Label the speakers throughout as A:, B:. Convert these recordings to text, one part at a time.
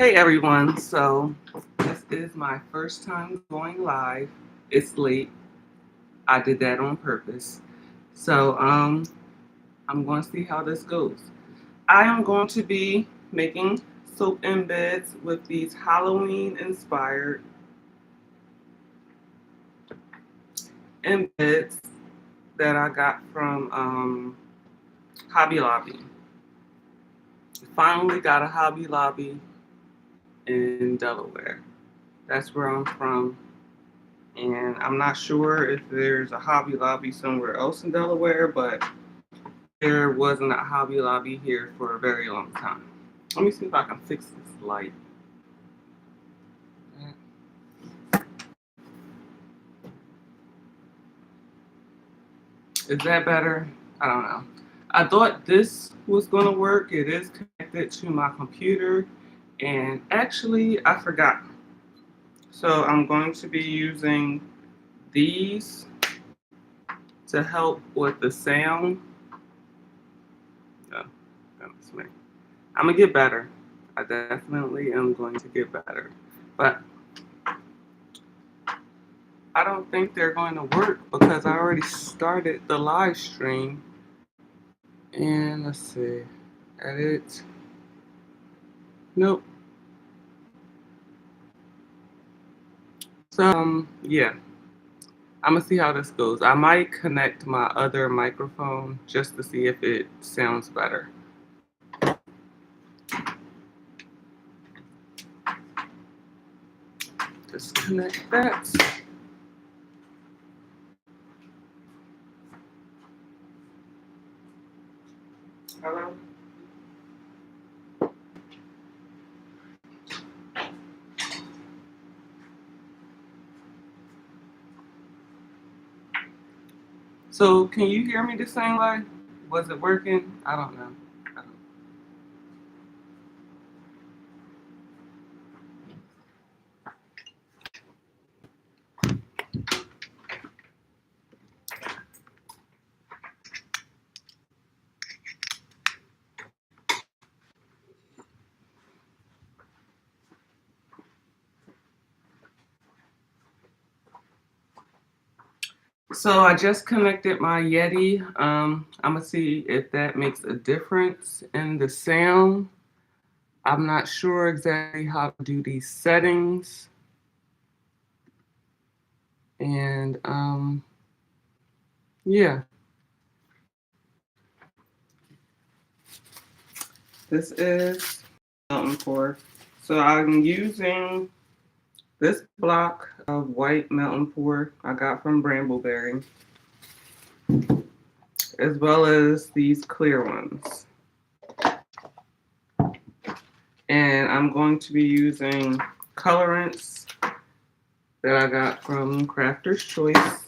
A: Hey everyone, so this is my first time going live. It's late. I did that on purpose. So I'm going to see how this goes. I am going to be making soap embeds with these Halloween inspired embeds that I got from Hobby Lobby. Finally got a Hobby Lobby in Delaware. That's where I'm from. And I'm not sure if there's a Hobby Lobby somewhere else in Delaware, but there wasn't a Hobby Lobby here for a very long time. Let me see if I can fix this light. Is that better? I don't know. I thought this was going to work. It is connected to my computer, and actually, I forgot. So I'm going to be using these to help with the sound. Oh, goodness me. I'm gonna get better. I definitely am going to get better. But I don't think they're going to work because I already started the live stream. And let's see. Edit. Nope. So yeah. I'm gonna see how this goes. I might connect my other microphone just to see if it sounds better. Disconnect that. Hello? So can you hear me the same way? Was it working? I don't know. I don't So I just connected my Yeti. I'm gonna see if that makes a difference in the sound. I'm not sure exactly how to do these settings. And yeah, this is melting pour. So I'm using this block of white melting pour I got from Brambleberry, as well as these clear ones. And I'm going to be using colorants that I got from Crafter's Choice.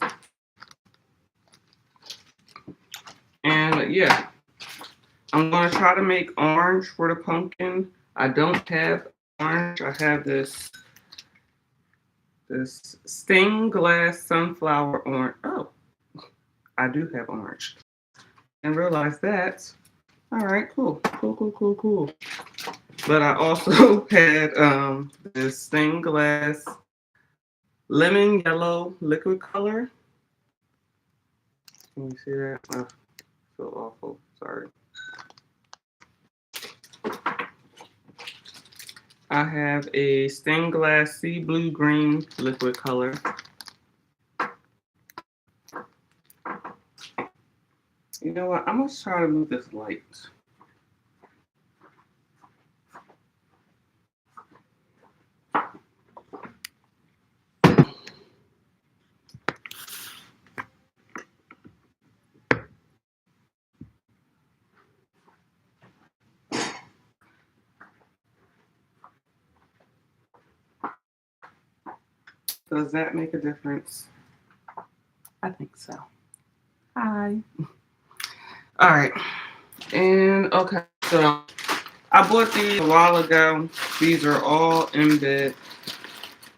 A: And yeah, I'm going to try to make orange for the pumpkin. I don't have orange. I have this stained glass sunflower orange. Oh, I do have orange. And realize that. All right, cool. Cool. But I also had this stained glass lemon yellow liquid color. Can you see that? Oh, so awful. Sorry. I have a stained glass sea blue green liquid color. You know what? I'm going to try to move this light. Does that make a difference? I think so. Hi. All right. And okay, so I bought these a while ago. These are all embed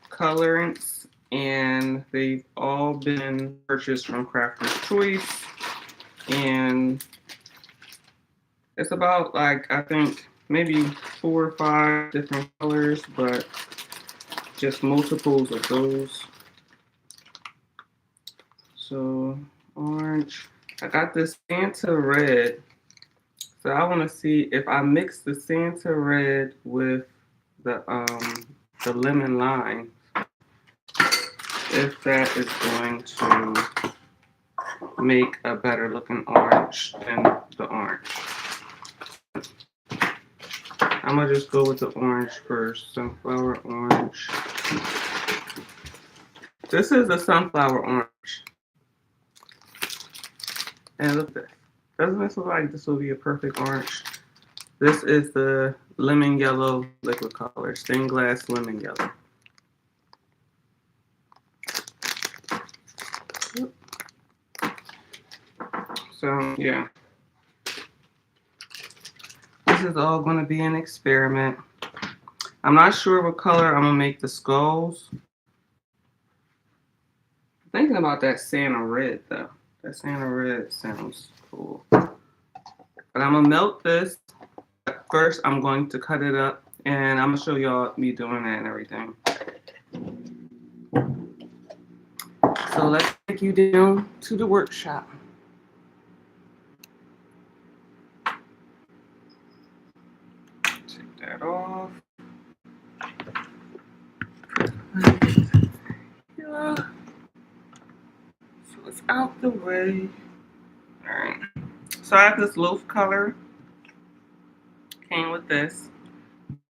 A: colorants, and they've all been purchased from Crafter's Choice. And it's about like, I think maybe 4 or 5 different colors, but just multiples of those. So orange. I got this Santa red. So I want to see if I mix the Santa red with the lemon lime, if that is going to make a better looking orange than the orange. I'm gonna just go with the orange first. Sunflower orange. This is a sunflower orange. And look at this. Doesn't this look like this will be a perfect orange? This is the lemon yellow liquid color, stained glass lemon yellow. So yeah, this is all going to be an experiment. I'm not sure what color I'm going to make the skulls. I'm thinking about that Santa red though. That Santa red sounds cool. But I'm going to melt this. First, I'm going to cut it up, and I'm going to show y'all me doing that and everything. So let's take you down to the workshop. Take that off. Yeah. So it's out the way. Alright. So I have this loaf color. Came with this.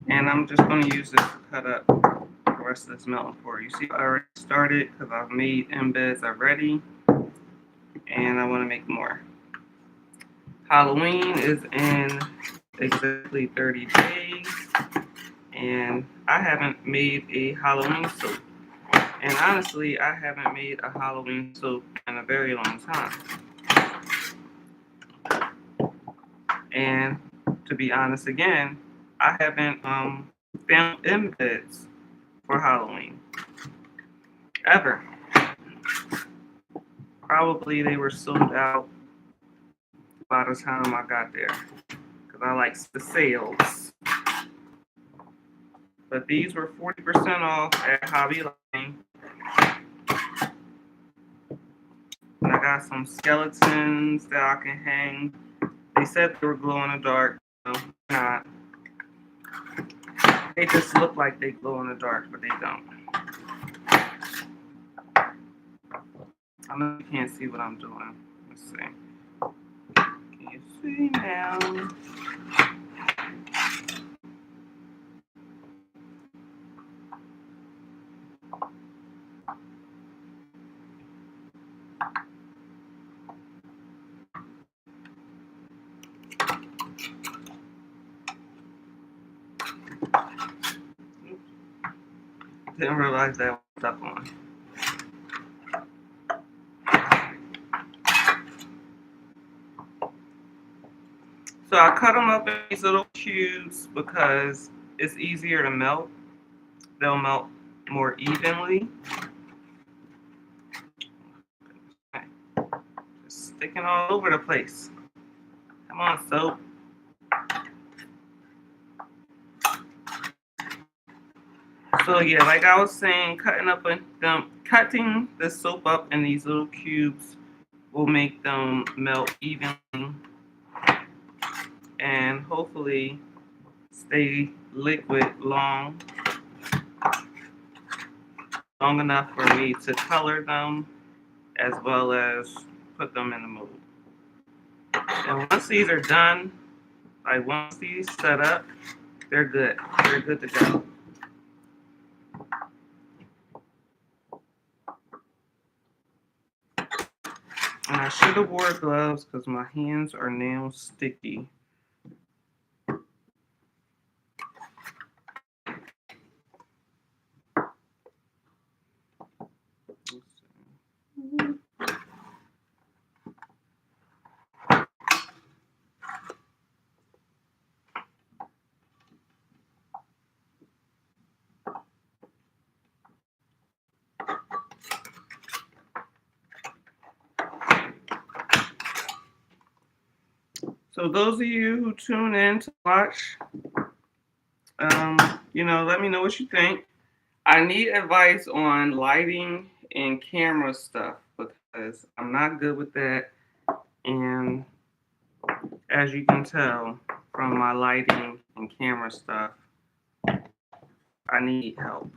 A: And I'm just going to use this to cut up the rest of this melting pour. You see, I already started because I've made embeds already. And I want to make more. Halloween is in exactly 30 days. And I haven't made a Halloween soap. And honestly, I haven't made a Halloween soap in a very long time. And to be honest again, I haven't found embeds for Halloween. Ever. Probably they were sold out by the time I got there. Because I like the sales. But these were 40% off at Hobby Lobby. And I got some skeletons that I can hang. They said they were glow in the dark. No, not. They just look like they glow in the dark, but they don't. I know you can't see what I'm doing. Let's see. Can you see now? Didn't realize that was up on. So I cut them up in these little cubes because it's easier to melt. They'll melt more evenly. Okay. Just sticking all over the place. Come on, soap. So yeah, like I was saying, cutting the soap up in these little cubes will make them melt evenly and hopefully stay liquid long enough for me to color them as well as put them in the mold. And once these are done, like once these set up, they're good. They're good to go. And I should have wore gloves because my hands are now sticky. So those of you who tune in to watch, let me know what you think. I need advice on lighting and camera stuff because I'm not good with that. And as you can tell from my lighting and camera stuff, I need help.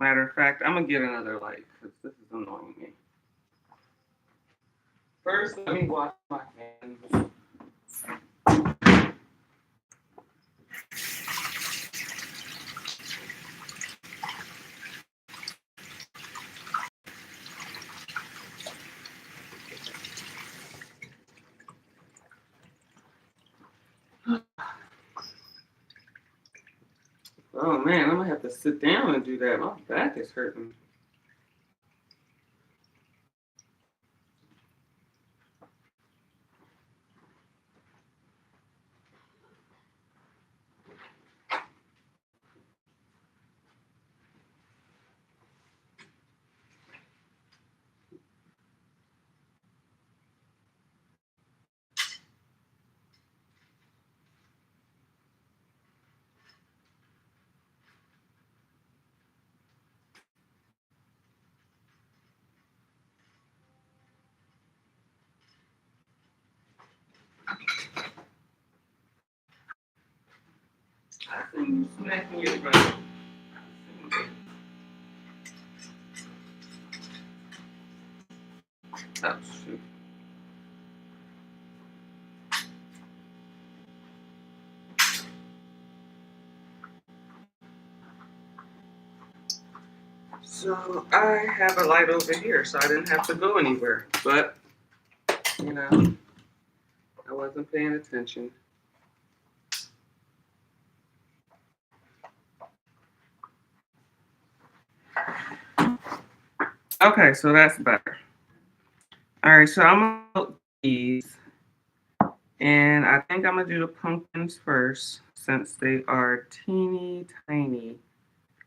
A: Matter of fact, I'm gonna get another light because this is annoying me. First, let me wash my hands. Oh man, I'm gonna have to sit down and do that. My back is hurting. I think you smacking your butt. Oh shoot. So I have a light over here, so I didn't have to go anywhere. But you know, I wasn't paying attention. Okay, so that's better. All right, so I'm gonna put these, and I think I'm gonna do the pumpkins first since they are teeny tiny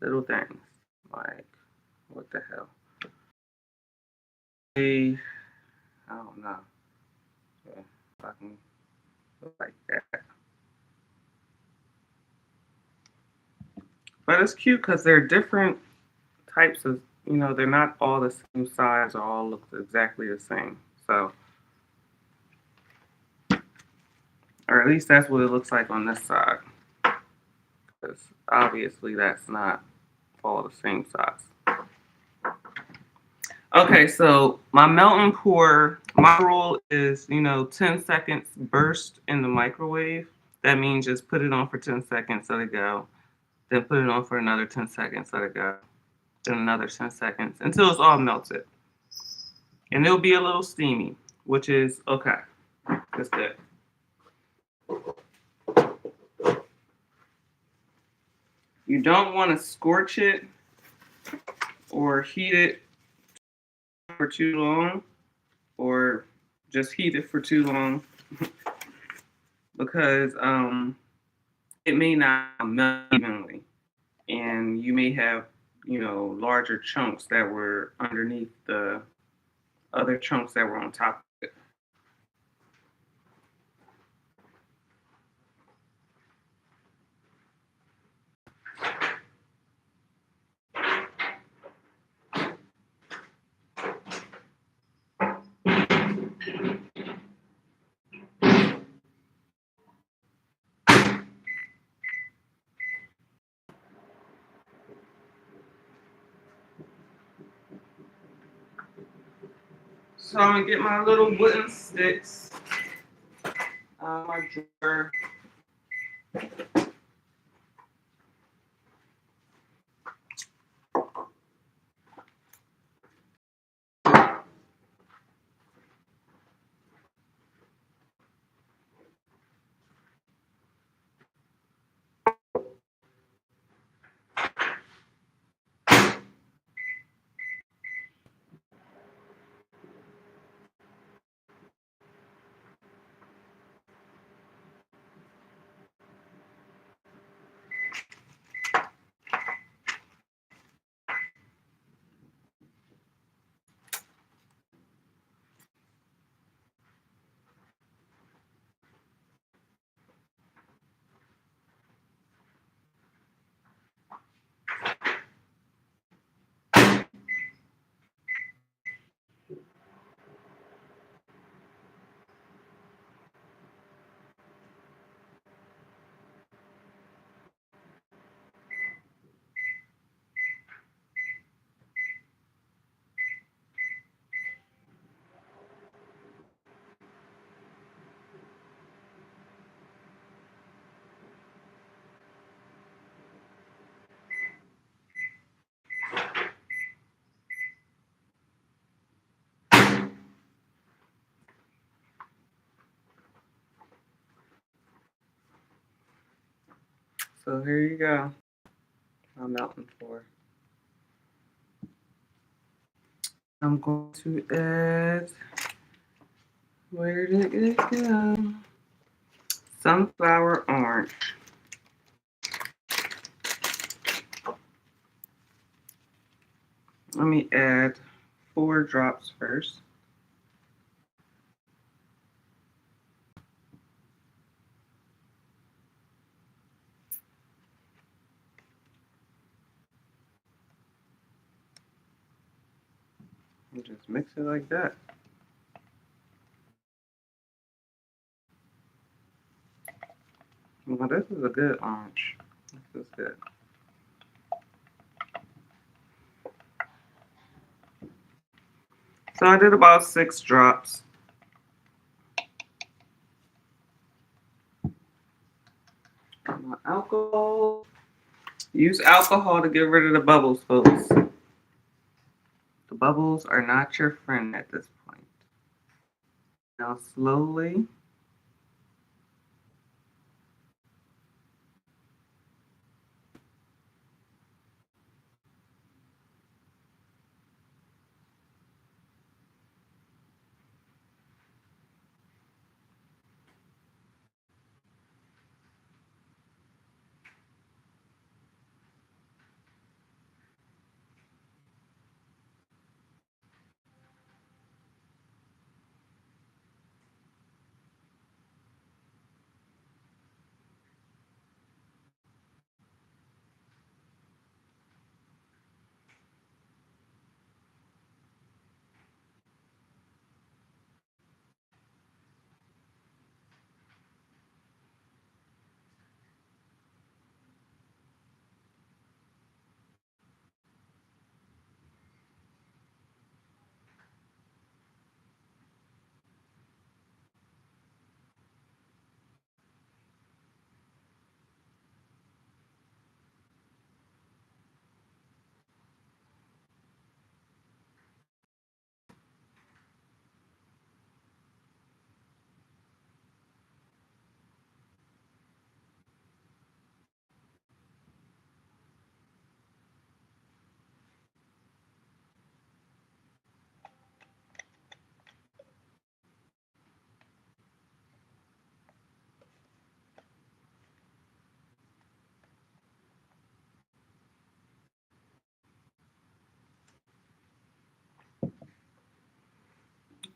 A: little things. Like, what the hell? I don't know. Yeah, if I can look like that. But it's cute because they're different types of, they're not all the same size or all look exactly the same. So, or at least that's what it looks like on this side. Because obviously that's not all the same size. Okay, so my melt and pour, my rule is, 10 seconds burst in the microwave. That means just put it on for 10 seconds, let it go. Then put it on for another 10 seconds, let it go. Then another 10 seconds until it's all melted. And it'll be a little steamy, which is okay. That's good. You don't want to scorch it or heat it for too long or just heat it for too long because it may not melt evenly and you may have larger chunks that were underneath the other chunks that were on top of it. So I'm gonna get my little wooden sticks out of my drawer. So here you go. My melting pour. I'm going to add, where did it go? Sunflower orange. Let me add 4 drops first. And just mix it like that. Well, this is a good orange. This is good. So I did about 6 drops. My alcohol. Use alcohol to get rid of the bubbles, folks. The bubbles are not your friend at this point. Now slowly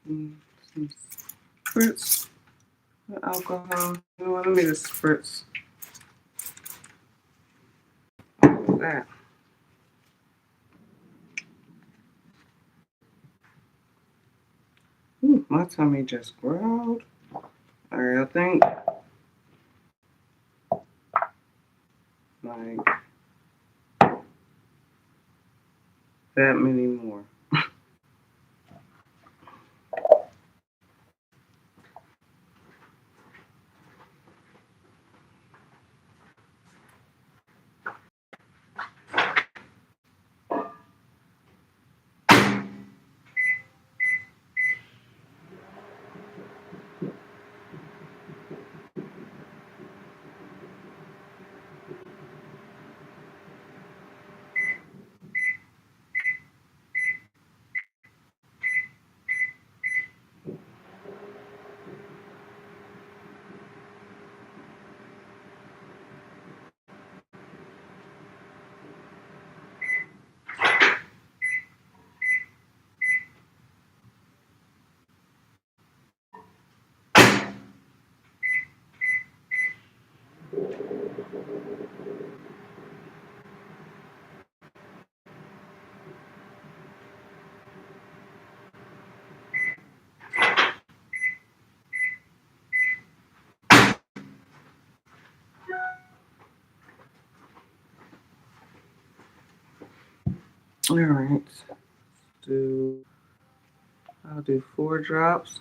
A: some spritz of alcohol. You know what? Let me just spritz all of that. Ooh, my tummy just growled. Alright, I think like that many more. Alright. I'll do 4 drops.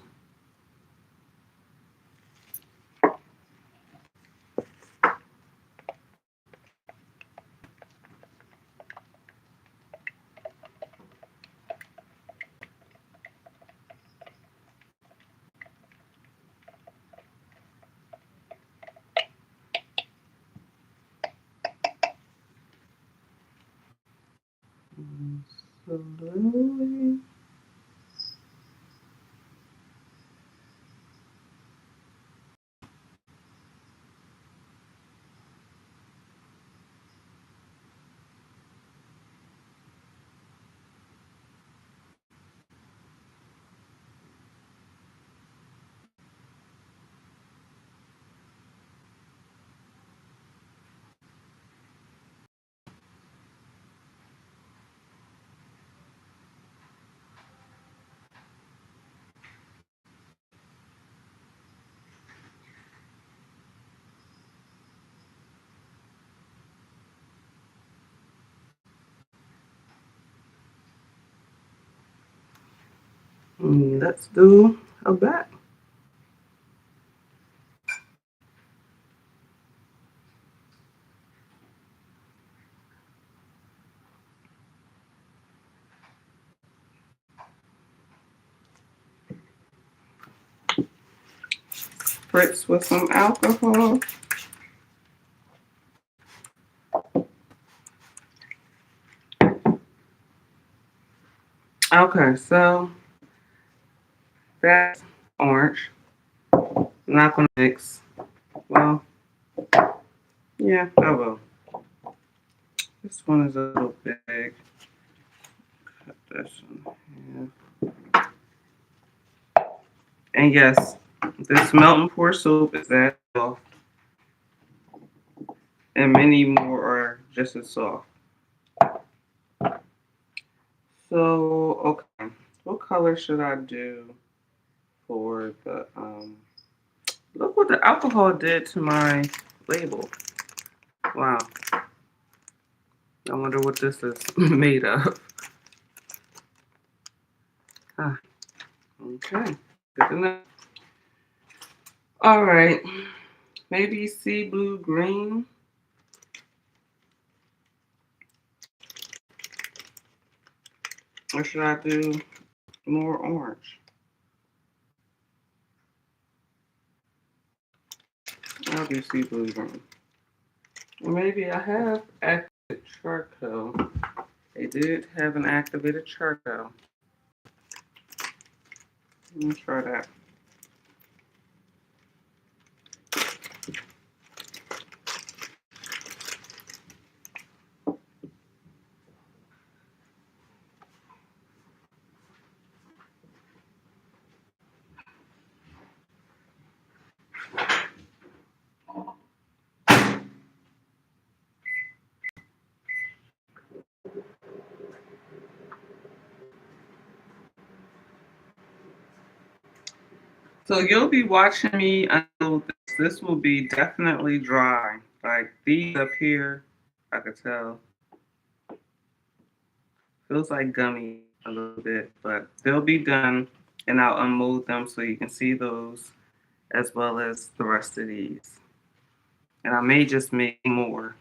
A: Let's do a back. Spritz with some alcohol. Okay, so that's orange. I'm not gonna mix. Well, yeah, I will. This one is a little big. Cut this one here. And yes, this melt and pour soup is that soft. And many more are just as soft. So, okay. What color should I do for the look what the alcohol did to my label. Wow. I wonder what this is made of. Huh. Okay. Good to know. All right. Maybe sea blue green. Or should I do more orange? I'll do sea blue green. Or maybe I have activated charcoal. They did have an activated charcoal. Let me try that. So you'll be watching me until this will be definitely dry. Like these up here, I could tell. Feels like gummy a little bit, but they'll be done and I'll unmold them so you can see those as well as the rest of these. And I may just make more.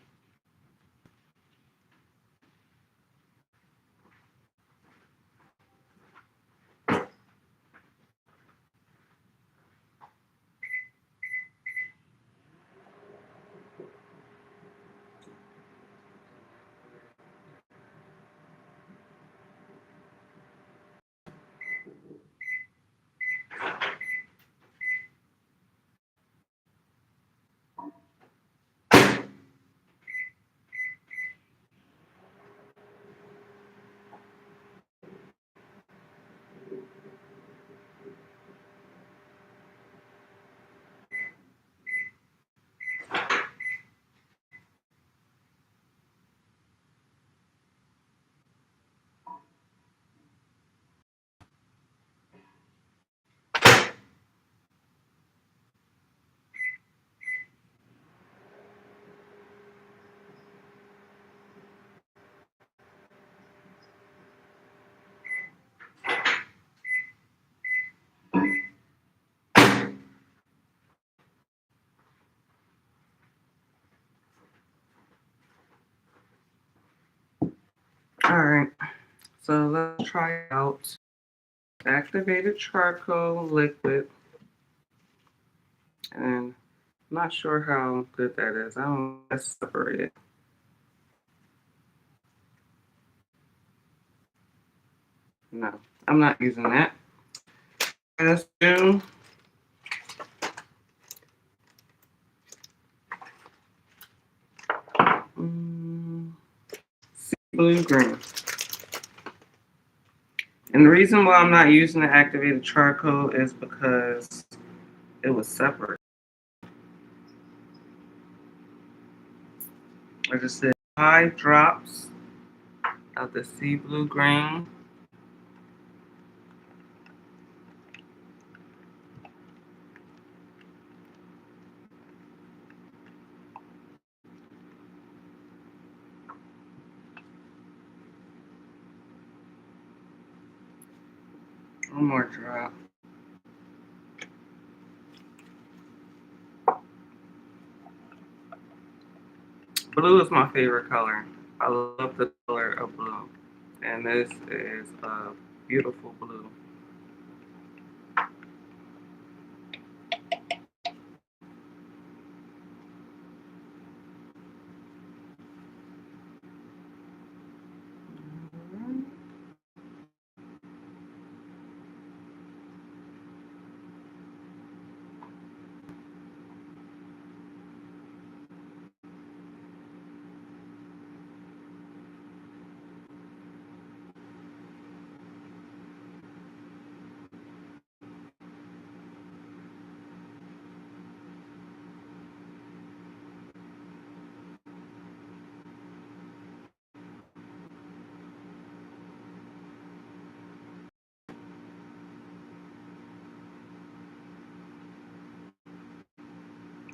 A: All right, so let's try out activated charcoal liquid. And I'm not sure how good that is. I don't want to separate it. No, I'm not using that. Let's do sea blue green. And the reason why I'm not using the activated charcoal is because it was separate. I just said 5 drops of the sea blue green. One more drop. Blue is my favorite color. I love the color of blue. And this is a beautiful blue.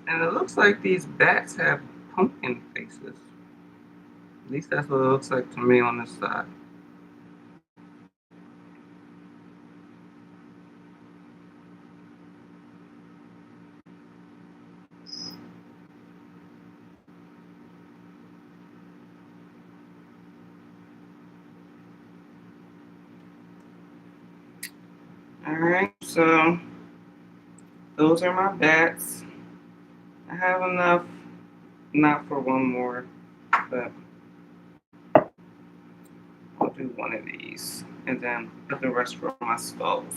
A: And it looks like these bats have pumpkin faces. At least that's what it looks like to me on this side. Alright, so those are my bats. I have enough, not for one more, but I'll do one of these. And then put the rest for my skulls.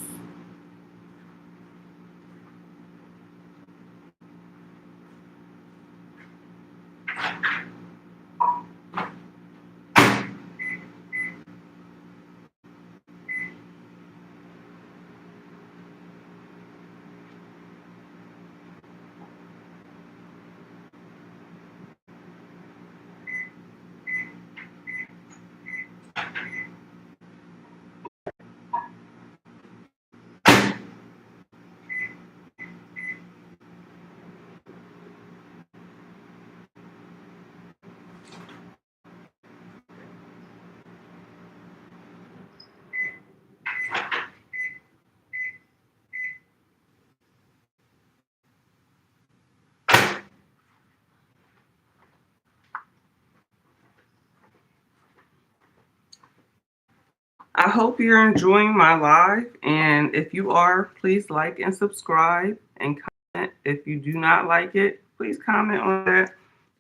A: I hope you're enjoying my live, and if you are, please like and subscribe and comment. If you do not like it, please comment on that.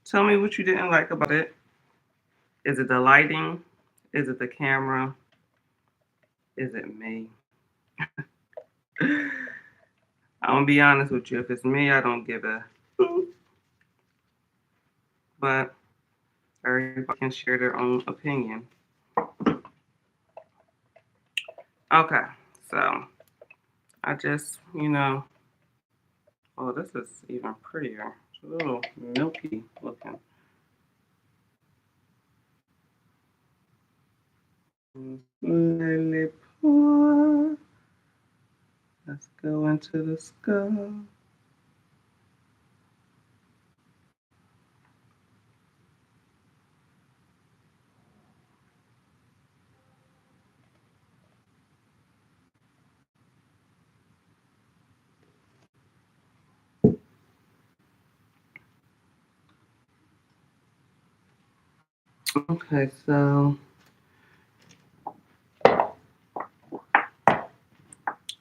A: Tell me what you didn't like about it. Is it the lighting? Is it the camera? Is it me? I'm gonna be honest with you. If it's me, I don't give a hoot. But everybody can share their own opinion. Okay, so I just, oh, this is even prettier. It's a little milky looking. Let it pour. Let's go into the skull. Okay, so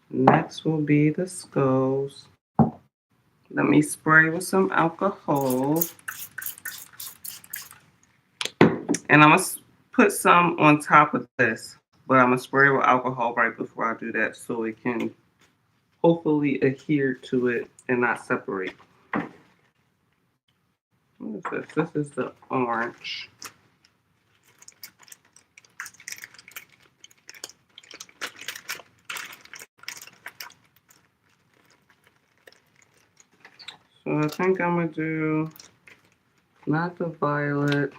A: next will be the skulls. Let me spray with some alcohol. And I'm going to put some on top of this. But I'm going to spray with alcohol right before I do that so it can hopefully adhere to it and not separate. What is this? This is the orange. So I think I'm going to do not the violet.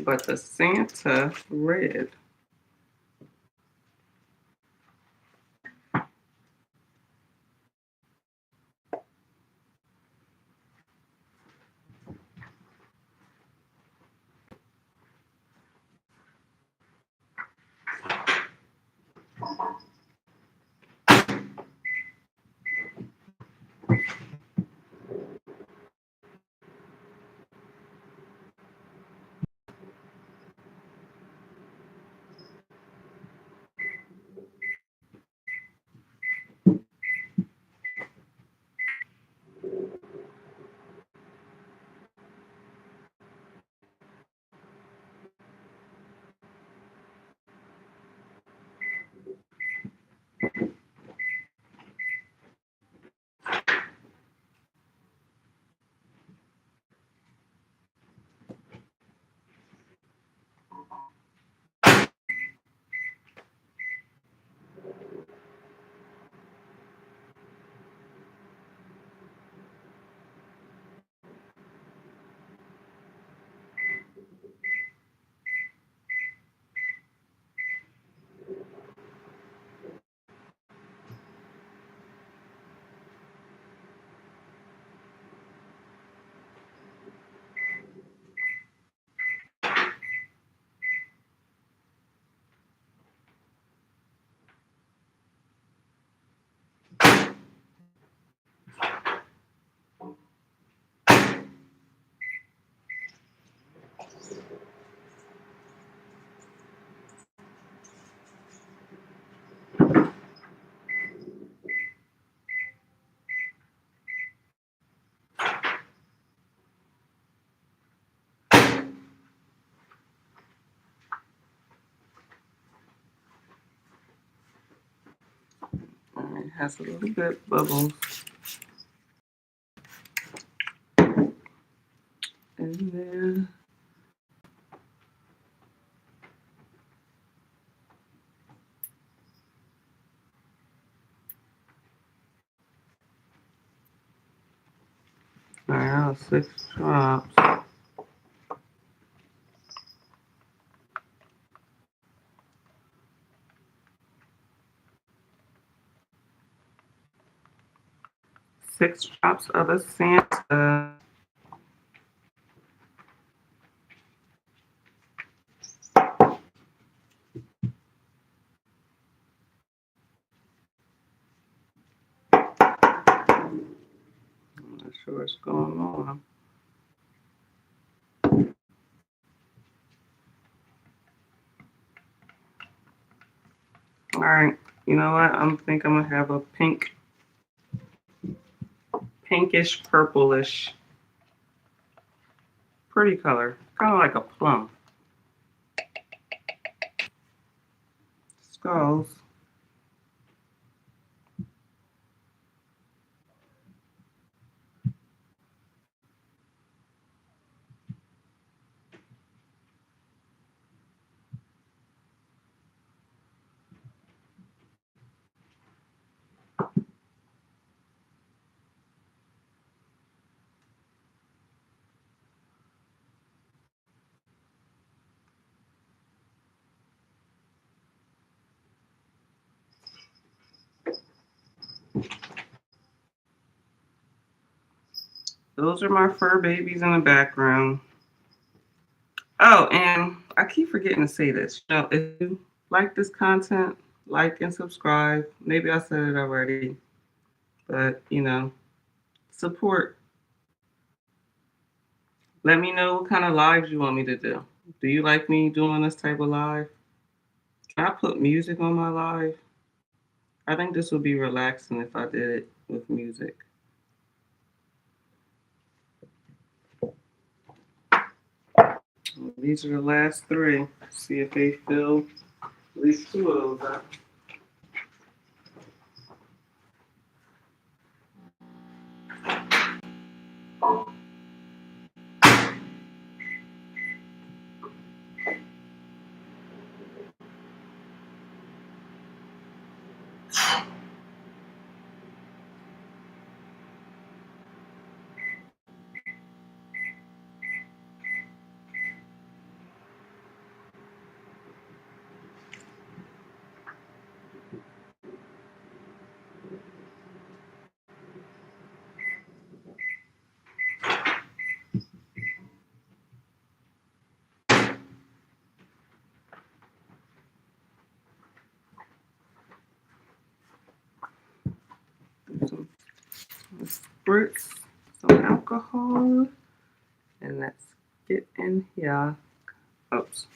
A: But the Santa red. has a little bit bubbles. And then now 6 drops. Six drops of a Santa. I'm not sure what's going on. All right, you know what? I think I'm gonna have a pinkish purplish, pretty color, kind of like a plum. Skulls. Those are my fur babies in the background. Oh, and I keep forgetting to say this. You know, if you like this content, like and subscribe. Maybe I said it already, but you know, support. Let me know what kind of lives you want me to do. Do you like me doing this type of live? Can I put music on my live? I think this would be relaxing if I did it with music. These are the last 3. See if they fill at least 2 of those up. Spritz some alcohol, and let's get in here. Oops.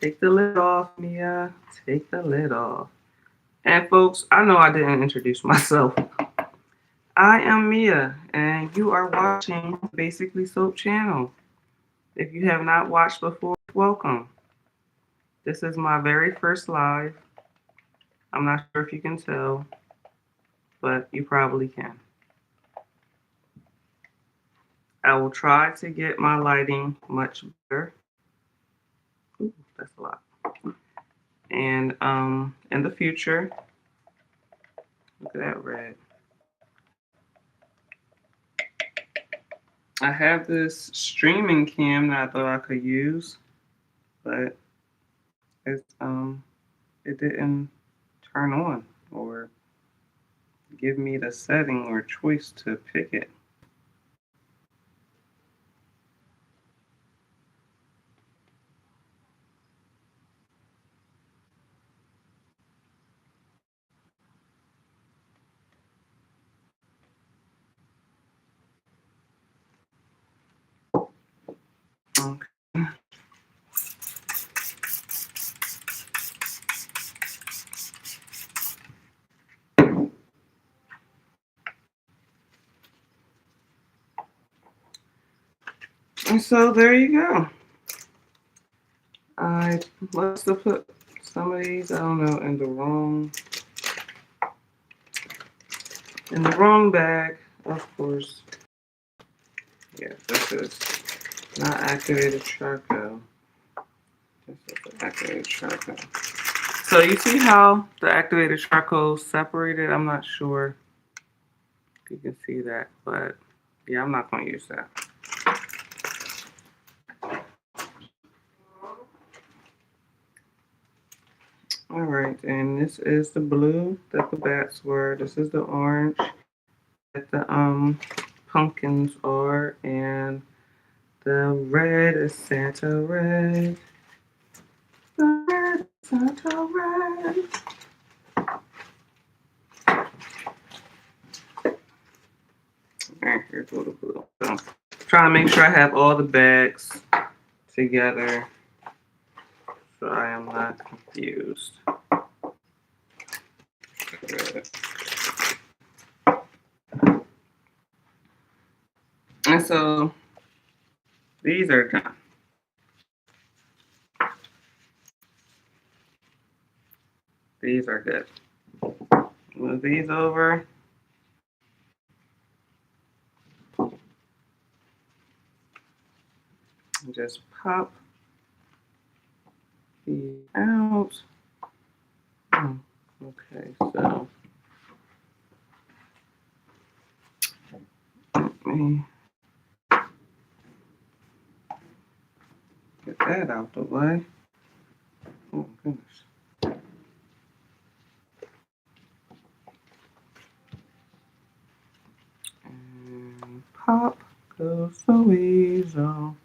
A: Take the lid off, Mia. Take the lid off. And folks, I know I didn't introduce myself. I am Mia, and you are watching Basically Soap channel. If you have not watched before, welcome. This is my very first live. I'm not sure if you can tell, but you probably can. I will try to get my lighting much better. Ooh, that's a lot. And in the future, look at that red. I have this streaming cam that I thought I could use, but it didn't turn on or give me the setting or choice to pick it. Okay. And so there you go. I must have put some of these, I don't know, in the wrong In the wrong bag, of course. Yeah, this is not activated charcoal. This is activated charcoal. So you see how the activated charcoal separated? I'm not sure if you can see that, but yeah, I'm not going to use that. All right, and this is the blue that the bats were. This is the orange that the pumpkins are, and the red is Santa red. The red is Santa red. Alright, here's a little blue. So, trying to make sure I have all the bags together so I am not confused. Good. And so these are done. These are good. Move these over. And just pop these out. Okay, so let me get that out the way. Oh goodness. And pop goes the weasel.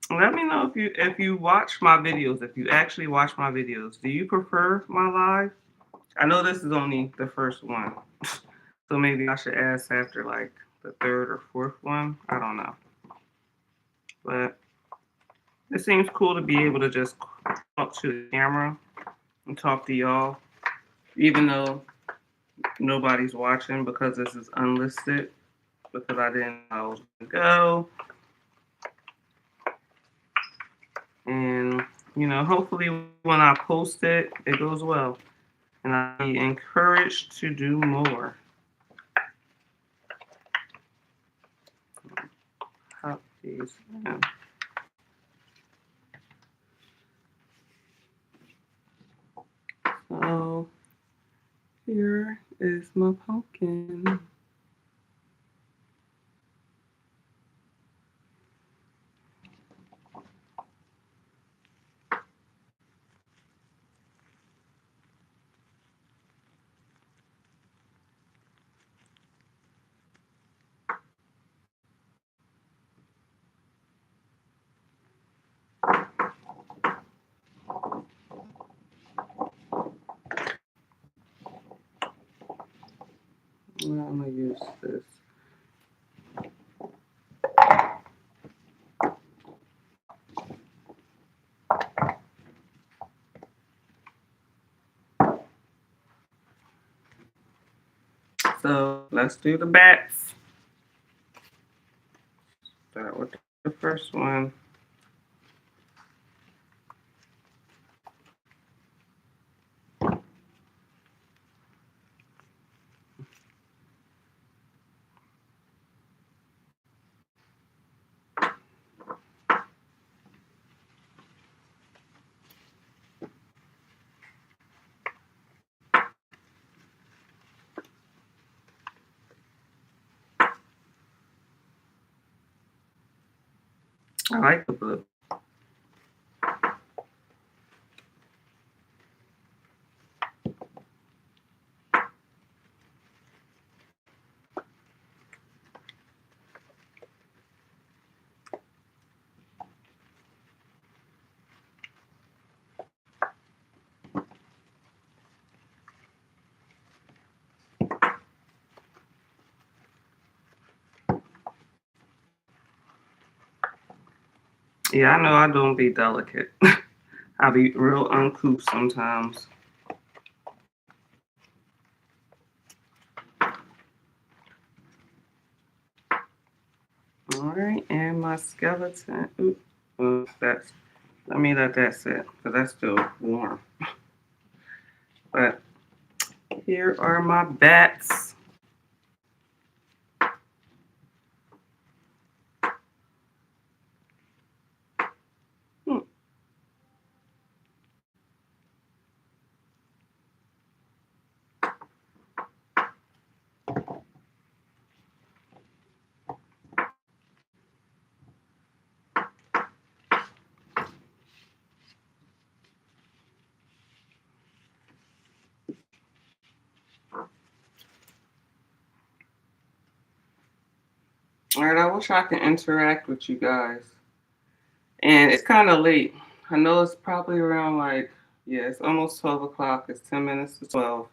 A: Let me know if you watch my videos, if you actually watch my videos. Do you prefer my live? I know this is only the first one, so maybe I should ask after like the third or fourth one. I don't know, but it seems cool to be able to just talk to the camera and talk to y'all, even though nobody's watching because this is unlisted because I didn't know I was gonna go. And hopefully when I post it, it goes well, and I'll be encouraged to do more. Pop these in. So here is my pumpkin. Well, I'm gonna use this. So let's do the bats. Start with the first one. I like the blue. Yeah, I know I don't be delicate. I be real uncouth sometimes. All right, and my skeleton. Oops, that's. Let me let that sit because that's still warm. But here are my bats. Hmm. All right, I wish I could interact with you guys. And it's kind of late. I know it's probably around like, yeah, it's almost 12 o'clock. It's 10 minutes to 12.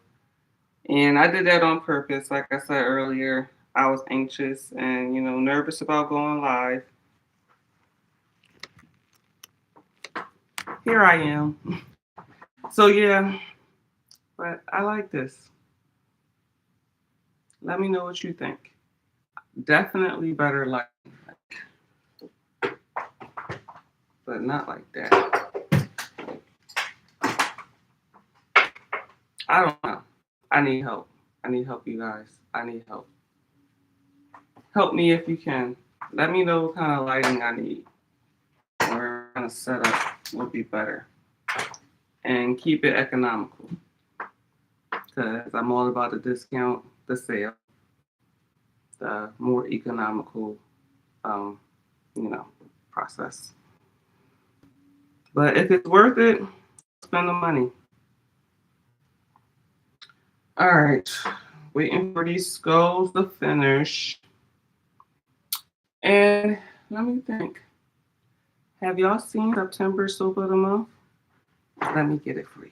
A: And I did that on purpose. Like I said earlier, I was anxious and, nervous about going live. Here I am. So, yeah, but I like this. Let me know what you think. Definitely better like, but not like that. I don't know. I need help. I need help, you guys. I need help. Help me if you can. Let me know what kind of lighting I need or what kind of setup would be better. And keep it economical because I'm all about the discount, the sale, the more economical, um, you know, process. But if it's worth it, spend the money. All right, waiting for these skulls to finish. And let me think. Have y'all seen September Soap of the Month? Let me get it for you.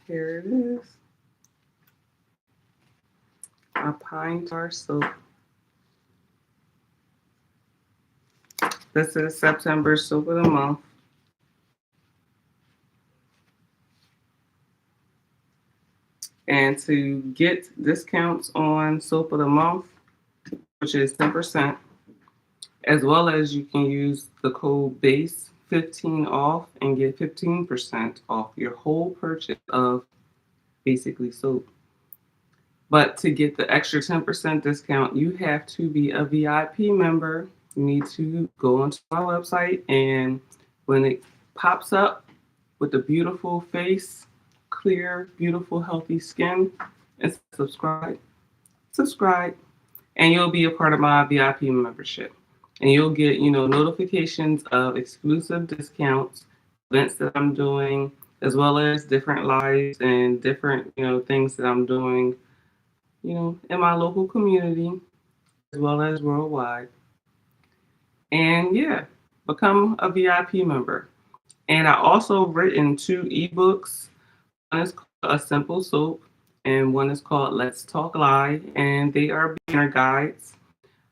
A: Here it is. A pine tar soap. This is September Soap of the Month. And to get discounts on Soap of the Month, which is 10%, as well as you can use the code BASE 15 off and get 15% off your whole purchase of basically soap. But to get the extra 10% discount, you have to be a VIP member. You need to go onto my website, and when it pops up with the beautiful face, clear, beautiful, healthy skin, and subscribe, and you'll be a part of my VIP membership. And you'll get, notifications of exclusive discounts, events that I'm doing, as well as different lives and different, things that I'm doing, in my local community as well as worldwide. And yeah, become a VIP member. And I also written two ebooks. One is called A Simple Soap, and one is called Let's Talk Lie, and they are beginner guides.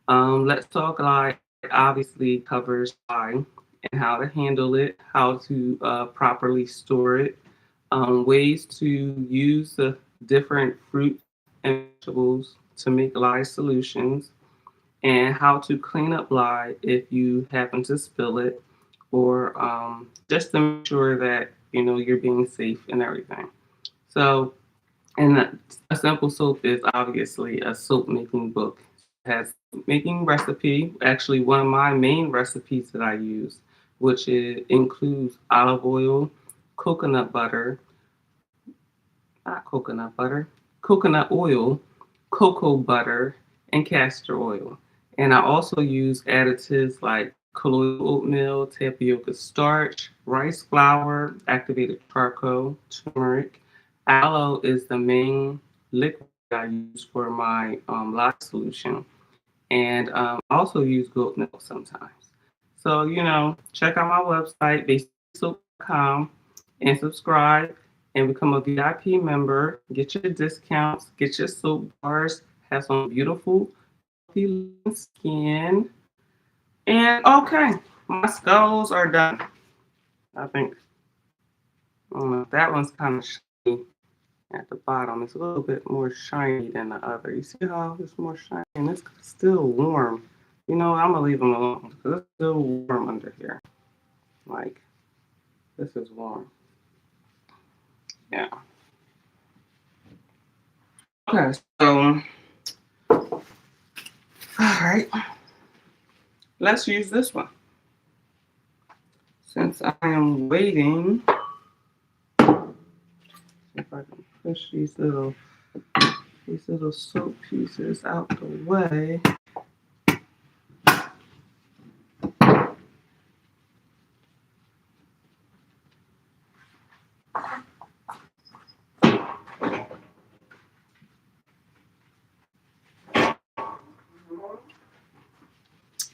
A: Let's Talk Lie obviously covers lie and how to handle it, how to properly store it, ways to use the different fruits and vegetables to make lye solutions, and how to clean up lye if you happen to spill it, or just to make sure that you're being safe and everything. So, and a simple soap is obviously a soap making book. It has making recipe. Actually, one of my main recipes that I use, which includes olive oil, coconut butter, not coconut butter, coconut oil, cocoa butter, and castor oil. And I also use additives like colloidal oatmeal, tapioca starch, rice flour, activated charcoal, turmeric. Aloe is the main liquid I use for my lye solution. And I also use goat milk sometimes. So, check out my website, basicsoap.com, and subscribe and become a VIP member. Get your discounts, get your soap bars, have some beautiful, healthy looking skin. And okay, my skulls are done. I think that one's kind of shiny at the bottom. It's a little bit more shiny than the other. You see how it's more shiny and it's still warm. I'm gonna leave them alone because it's still warm under here. Like this is warm. Yeah. Okay, so all right, let's use this one. Since I am waiting, if I can push these little soap pieces out the way.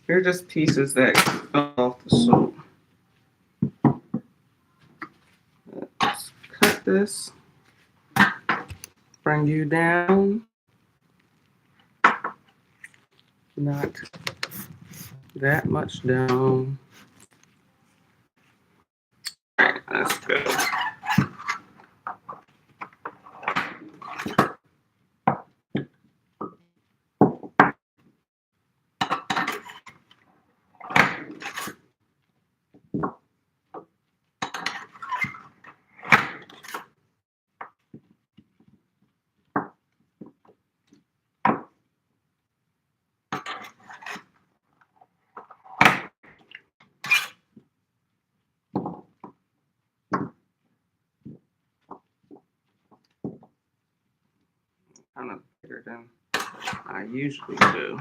A: They're just pieces that fell off the soap. Let's cut this, bring you down, not that much down. All right, that's good. Kind of bigger than I usually do.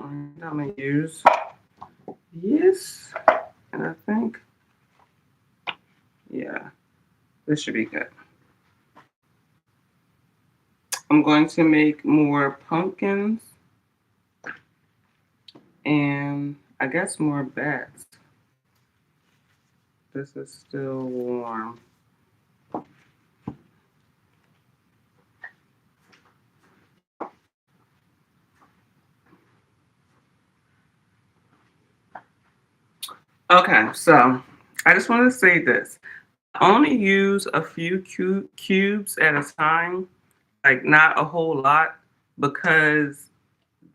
A: I'm gonna use this, and I think, yeah, this should be good. I'm going to make more pumpkins and I guess more bats. This is still warm. Okay, so I just want to say this. I only use a few cubes at a time, like not a whole lot, because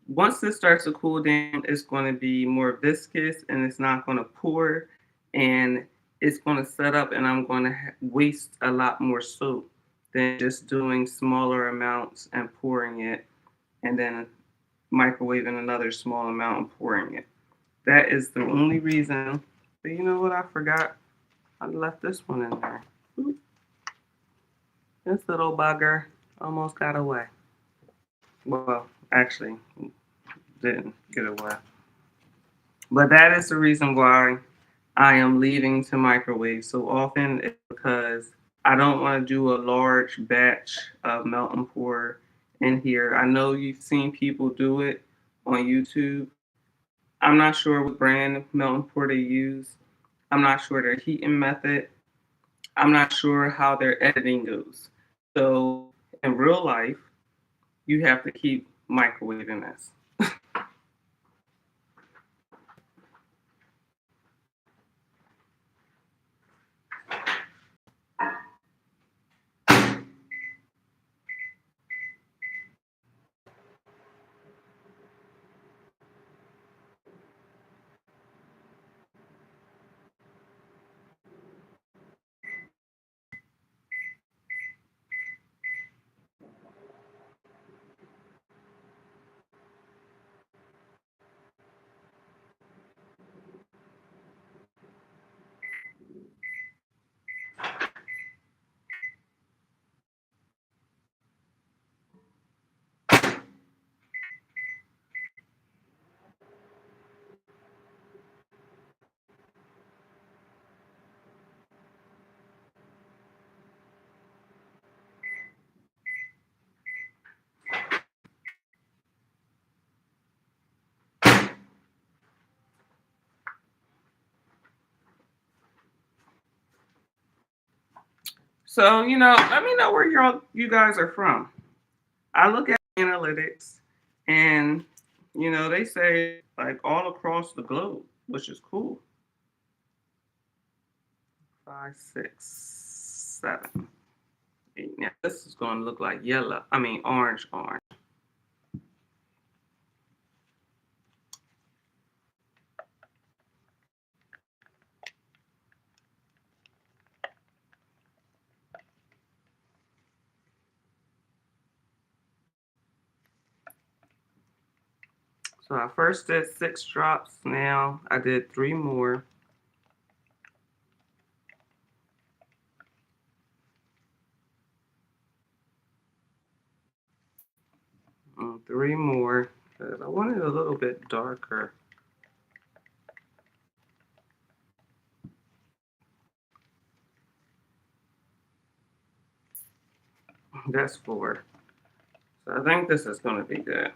A: once this starts to cool down, it's going to be more viscous and it's not going to pour and it's going to set up and I'm going to waste a lot more soap than just doing smaller amounts and pouring it and then microwaving another small amount and pouring it. That is the only reason. But you know what? I forgot. I left this one in there. Oop. This little bugger almost got away. Well, actually, didn't get away. But that is the reason why I am leaving to microwave so often is because I don't want to do a large batch of melt and pour in here. I know you've seen people do it on YouTube. I'm not sure what brand of melt and pour they use. I'm not sure their heating method. I'm not sure how their editing goes. So in real life, you have to keep microwaving this. So, let me know where you guys are from. I look at analytics and, they say like all across the globe, which is cool. Five, six, seven, eight. Now this is going to look like yellow. I mean, orange, orange. So I first did 6 drops. Now I did 3 more. And 3 more because I wanted a little bit darker. That's 4. So I think this is going to be good.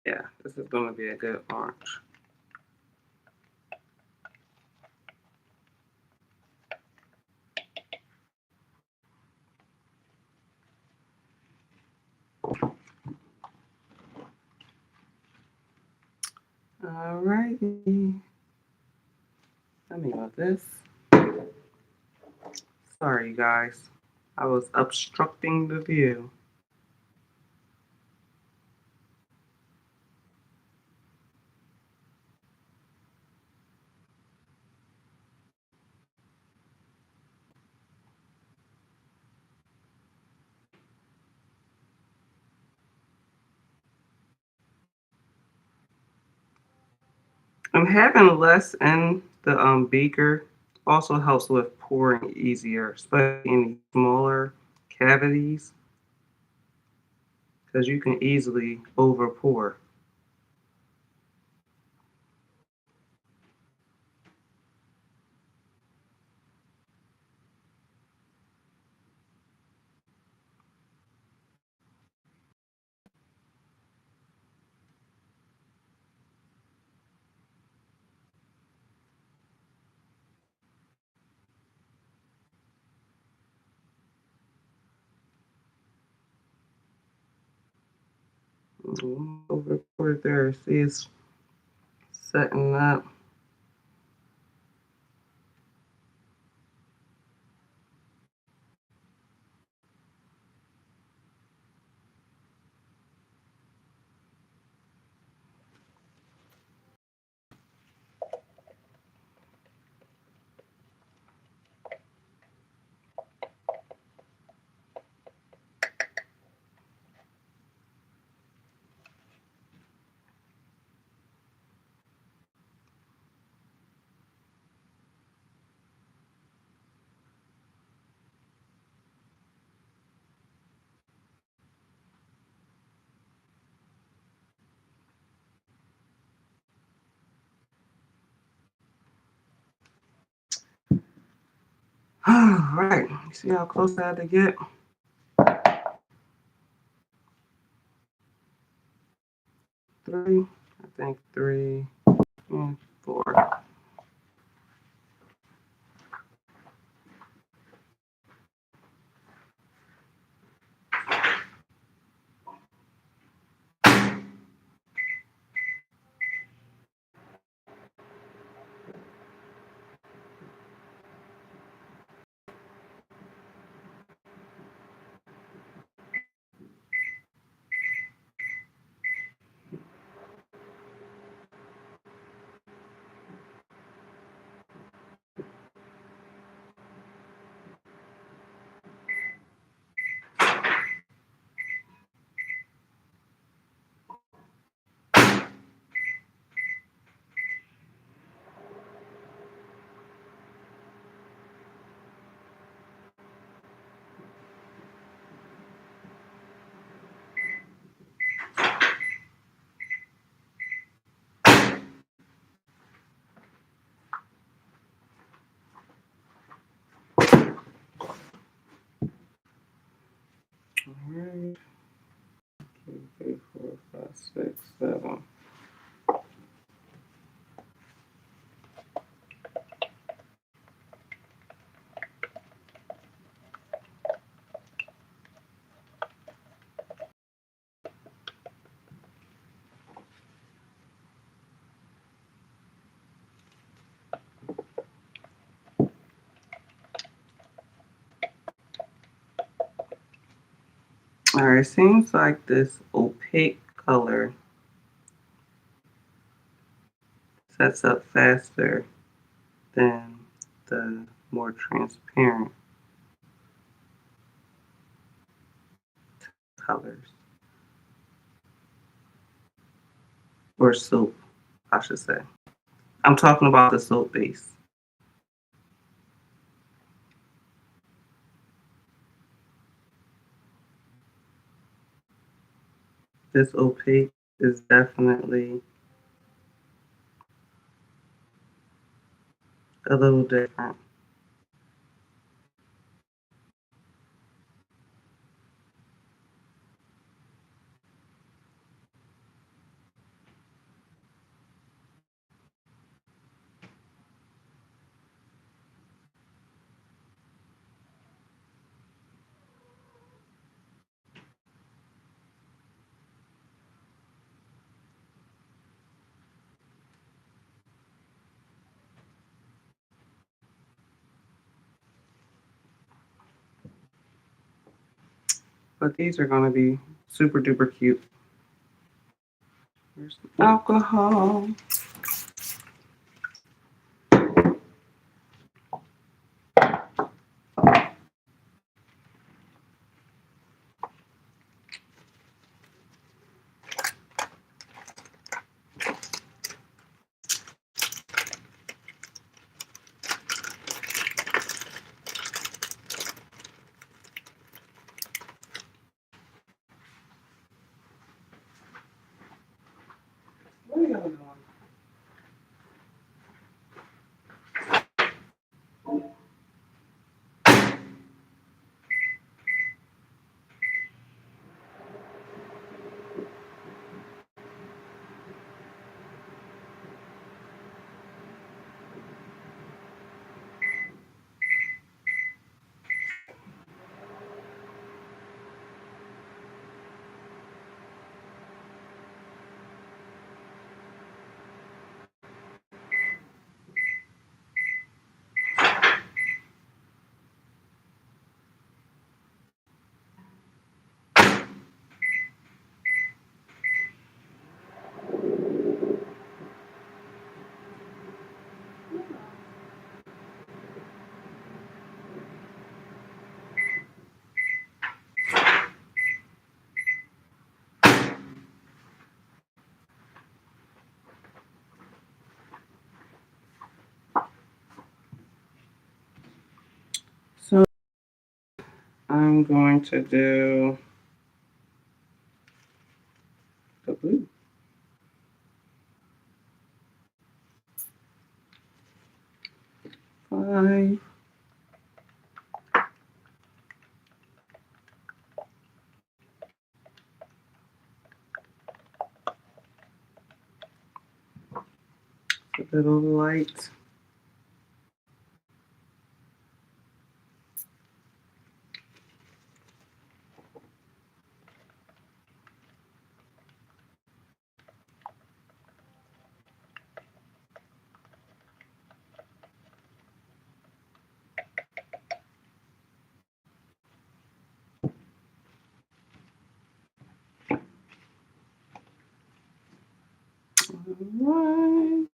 A: Yeah, this is going to be a good orange. Alrighty. Let me move this. Sorry, guys. I was obstructing the view. I'm having less in the beaker also helps with pouring easier, especially in smaller cavities, because you can easily over pour. Over pour it there. See, it's setting up. All right. See how close I had to get? 3. I think 3 and 4. Alright, seems like this opaque color sets up faster than the more transparent colors. Or soap, I should say. I'm talking about the soap base. This opaque is definitely a little different. But these are going to be super duper cute. Here's the alcohol. What are y'all doing? So I'm going to do the blue. Five. A little light. All right.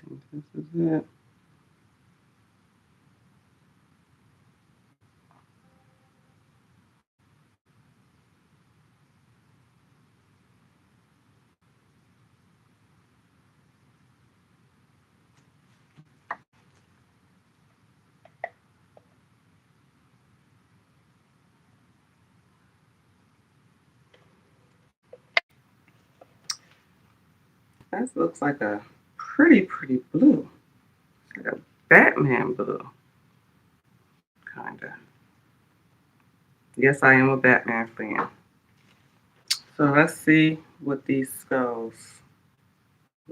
A: I think this is it. That looks like a pretty blue. Batman book, kinda. Yes, I am a Batman fan. So let's see what these skulls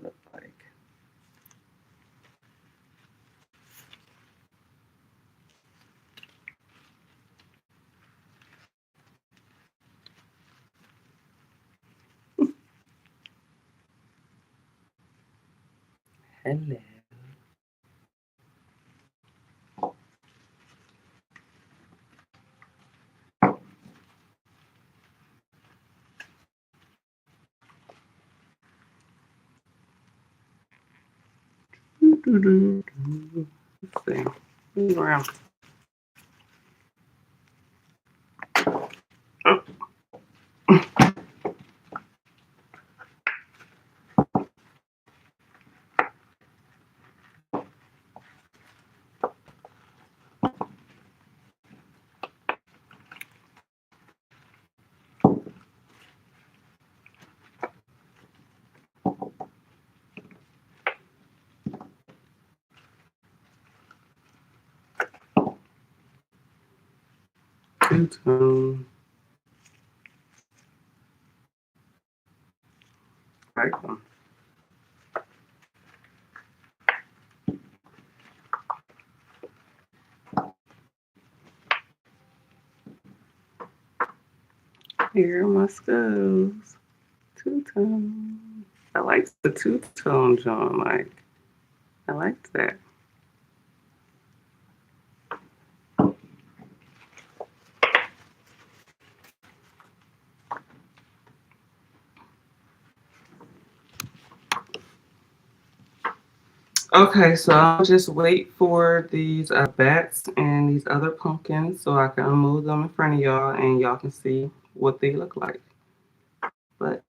A: look like. Hello. Let's see. Move around. Oh, two-tone. Right one. Here are my skulls. Two-tone. I like the two-tone, John. Like, I like that. Okay, so I'll just wait for these bats and these other pumpkins so I can move them in front of y'all and y'all can see what they look like. But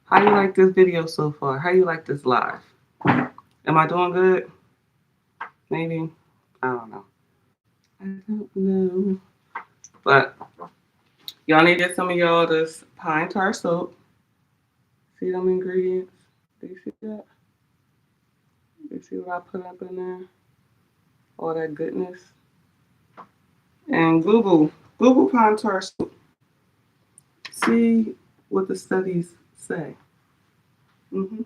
A: how you like this video so far? How you like this live? Am I doing good? Maybe. I don't know. I don't know. But y'all need to get some of y'all this pine tar soap. See them ingredients? Do you see that? You see what I put up in there? All that goodness. And Google pine tar soap. See what the studies say. hmm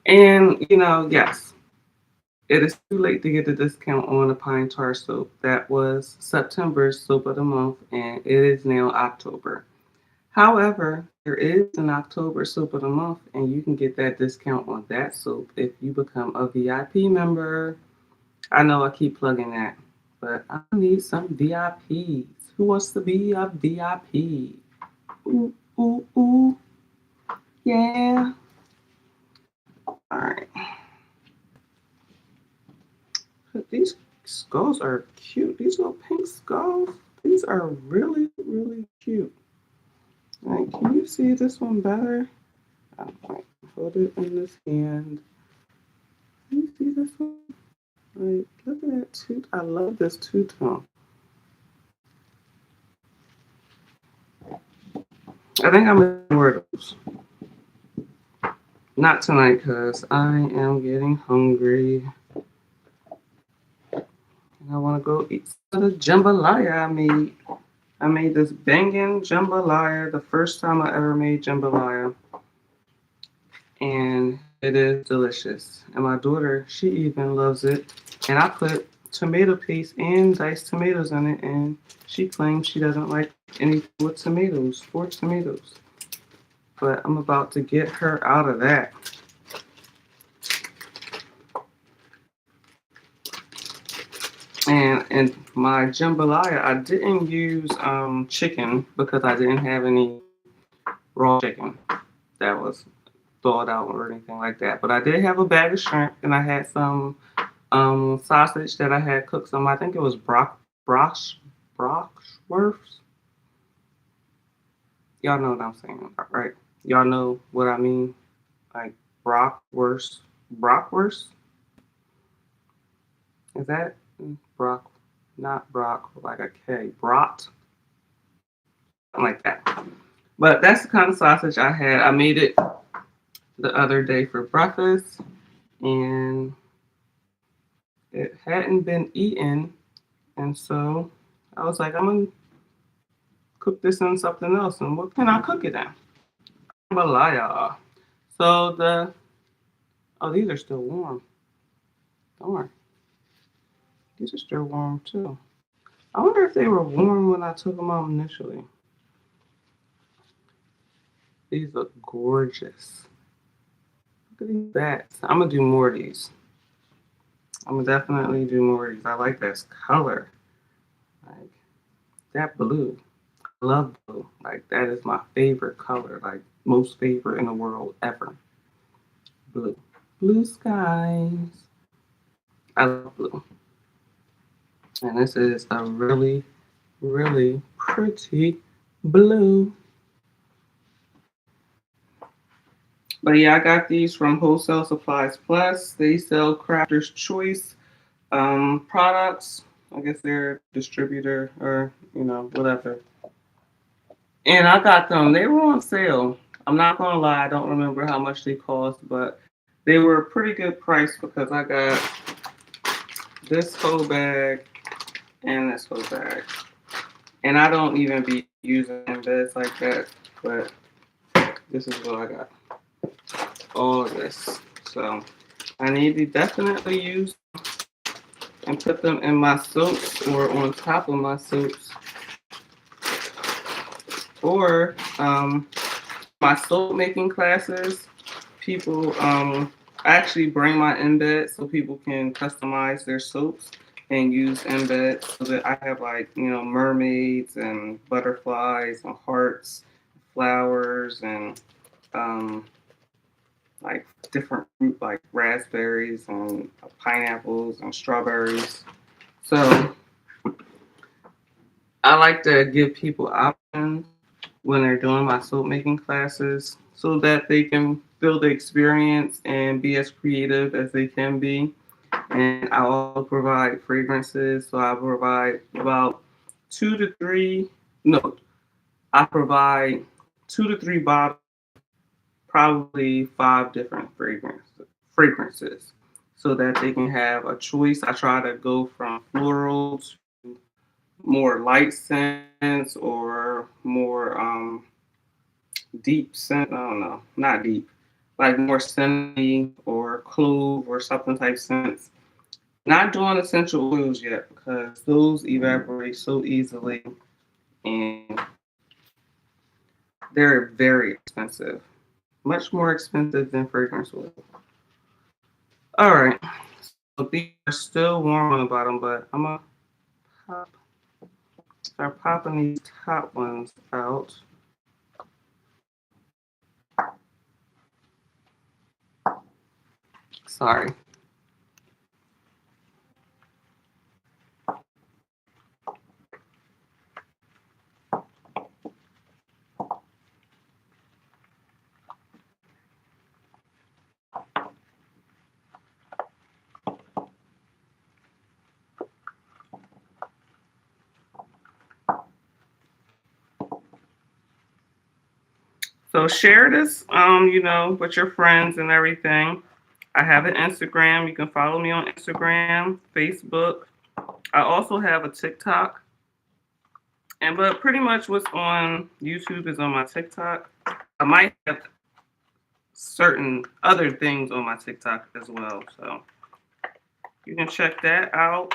A: And yes, it is too late to get the discount on the pine tar soap. That was September's soap of the month, and it is now October. However, there is an October soap of the month, and you can get that discount on that soap if you become a VIP member. I know I keep plugging that, but I need some VIPs. Who wants to be a VIP? Ooh, ooh, ooh. Yeah. All right. But these skulls are cute. These little pink skulls. These are really, really cute. Like, can you see this one better? I might hold it in this hand. Can you see this one? Like, look at that two. I love this two tone. I think I'm gonna wear those. Not tonight, cause I am getting hungry and I want to go eat some of the jambalaya I made. I made this banging jambalaya the first time I ever made jambalaya, and it is delicious. And my daughter, she even loves it. And I put tomato paste and diced tomatoes in it, and she claims she doesn't like anything with tomatoes, or tomatoes. But I'm about to get her out of that. And my jambalaya, I didn't use chicken because I didn't have any raw chicken that was thawed out or anything like that. But I did have a bag of shrimp, and I had some sausage that I had cooked some. I think it was brockworths. Y'all know what I'm saying, right? Y'all know what I mean, like brockwurst, Brockwurst. Is that brock? Not brock, like a K. Brat, something like that. But that's the kind of sausage I had. I made it the other day for breakfast, and it hadn't been eaten, and so I was like, I'm gonna cook this in something else. And what can I cook it in? Jambalaya. So these are still warm. Darn, these are still warm too. I wonder if they were warm when I took them out initially. These look gorgeous. Look at these bats. I'm gonna do more of these. I'm gonna definitely do more of these. I like this color. Like that blue. I love blue. Like that is my favorite color. Like most favorite in the world ever. Blue. Blue skies. I love blue. And this is a really, really pretty blue. But yeah, I got these from Wholesale Supplies Plus. They sell Crafter's Choice products. I guess they're a distributor or, whatever. And I got them. They were on sale. I'm not going to lie. I don't remember how much they cost, but they were a pretty good price because I got this whole bag and this whole bag. And I don't even be using embeds like that, but this is what I got. All of this. So I need to definitely use and put them in my soaps or on top of my soaps. Or my soap making classes, people actually bring my embed so people can customize their soaps and use embed so that I have like mermaids and butterflies and hearts, flowers and like different fruit like raspberries and pineapples and strawberries. So I like to give people options when they're doing my soap making classes so that they can feel the experience and be as creative as they can be. And I also provide fragrances. So I provide about 2 to 3, no, I provide 2 to 3 bottles, probably 5 different fragrances so that they can have a choice. I try to go from floral to more light scents or more deep scent. I don't know, not deep, like more cinnamon or clove or something type scents. Not doing essential oils yet because those evaporate so easily and they're very expensive, much more expensive than fragrance oil. All right, so these are still warm on the bottom, but I'm gonna pop, start popping these top ones out. Sorry. So share this, with your friends and everything. I have an Instagram. You can follow me on Instagram, Facebook. I also have a TikTok. But pretty much what's on YouTube is on my TikTok. I might have certain other things on my TikTok as well. So you can check that out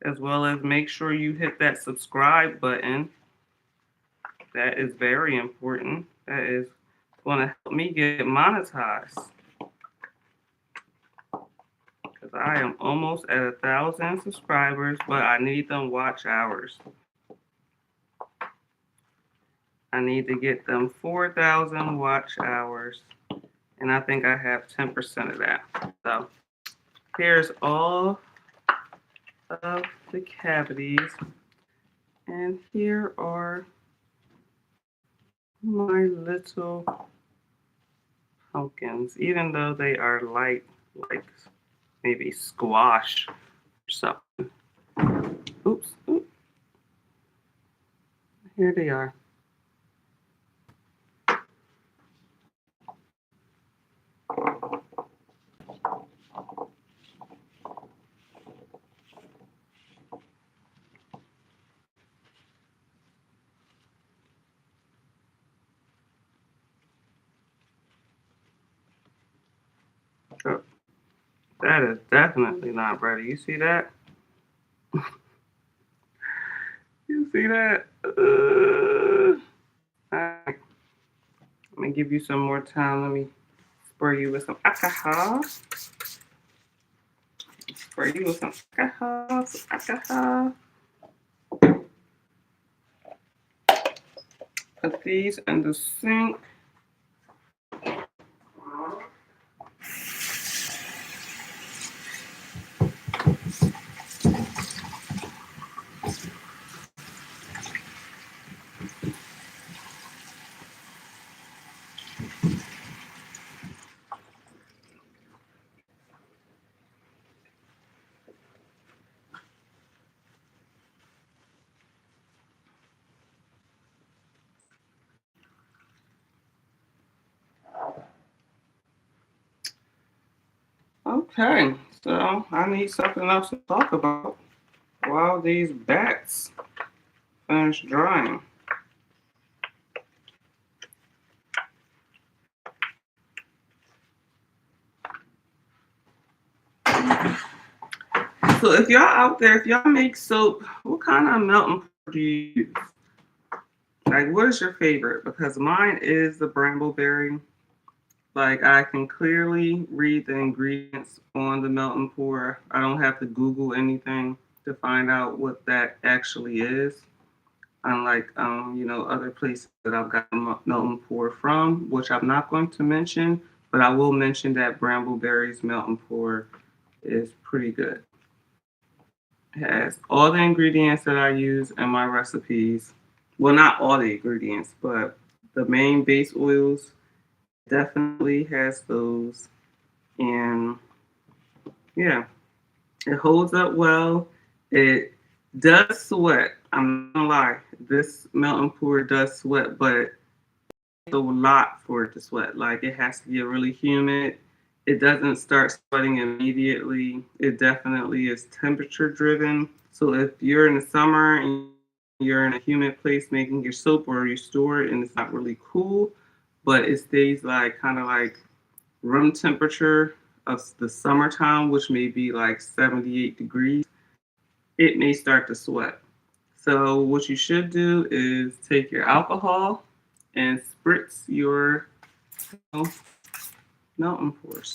A: as well as make sure you hit that subscribe button. That is very important. That is going to help me get monetized because I am almost at 1,000 subscribers, but I need them watch hours. I need to get them 4,000 watch hours, and I think I have 10% of that. So here's all of the cavities, and here are my little pumpkins, even though they are light, like maybe squash or something. Oops, oops, here they are. Oh, that is definitely not ready. You see that? You see that? Alright, let me give you some more time. Let me spray you with some alcohol. Spray you with some alcohol. Some alcohol. Put these in the sink. Okay, so I need something else to talk about while these bats finish drying. So if y'all out there, if y'all make soap, what kind of melting pot do you use? Like, what is your favorite? Because mine is the brambleberry. Like, I can clearly read the ingredients on the melting pour. I don't have to Google anything to find out what that actually is. Unlike, other places that I've gotten melting pour from, which I'm not going to mention, but I will mention that brambleberry's melting pour is pretty good. It has all the ingredients that I use in my recipes. Well, not all the ingredients, but the main base oils definitely has those. And yeah, it holds up well. It does sweat. I'm not gonna lie. This melting pour does sweat, but it's a lot for it to sweat. Like it has to get really humid. It doesn't start sweating immediately. It definitely is temperature driven. So if you're in the summer and you're in a humid place making your soap or you store it and it's not really cool, but it stays like kind of like room temperature of the summertime, which may be like 78 degrees, it may start to sweat. So what you should do is take your alcohol and spritz your melting pours.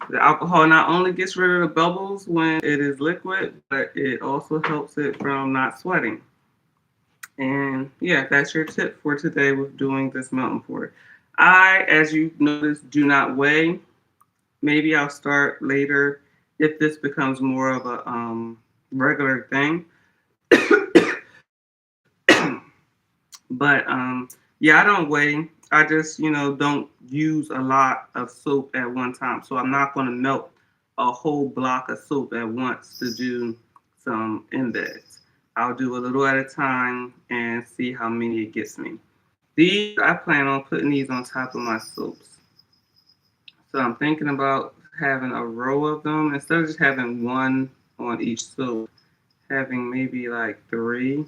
A: The alcohol not only gets rid of the bubbles when it is liquid, but it also helps it from not sweating. And yeah, that's your tip for today with doing this melting pour. I, as you noticed, do not weigh. Maybe I'll start later if this becomes more of a regular thing. But yeah, I don't weigh. I just, don't use a lot of soap at one time. So I'm not going to melt a whole block of soap at once to do some embeds. I'll do a little at a time and see how many it gets me. These, I plan on putting these on top of my soaps. So I'm thinking about having a row of them instead of just having one on each soap, having maybe like three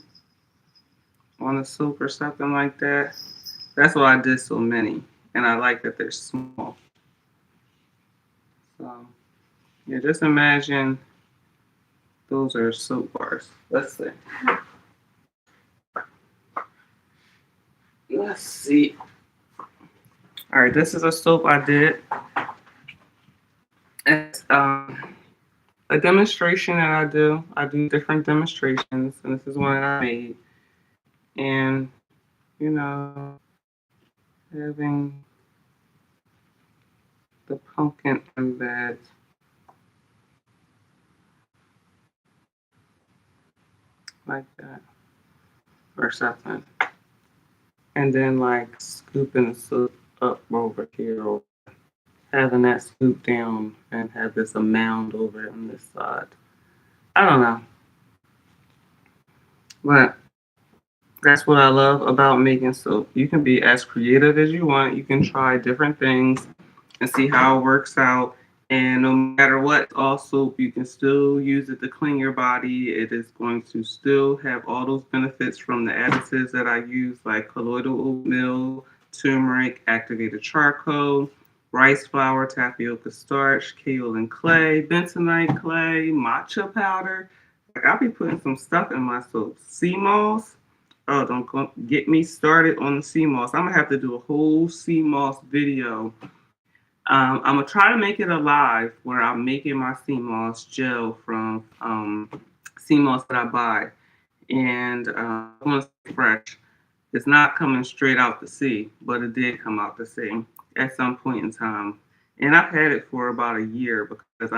A: on a soap or something like that. That's why I did so many, and I like that they're small. So yeah, just imagine those are soap bars. Let's see. Let's see. All right, this is a soap I did. It's a demonstration that I do. I do different demonstrations, and this is one that I made. And having the pumpkin embed like that or something. and then like scooping the soup up over here, or having that scoop down and have this a mound over on this side. I don't know, but that's what I love about making soap. You can be as creative as you want. You can try different things and see how it works out. And no matter what, all soap, you can still use it to clean your body. It is going to still have all those benefits from the additives that I use, like colloidal oatmeal, turmeric, activated charcoal, rice flour, tapioca starch, kaolin clay, bentonite clay, matcha powder. Like I'll be putting some stuff in my soap. Sea moss. Oh, don't get me started on the sea moss. I'm gonna have to do a whole sea moss video. I'm gonna try to make it alive where I'm making my sea moss gel from sea moss that I buy, and I want to stay fresh. It's not coming straight out the sea, but it did come out the sea at some point in time, and I've had it for about a year because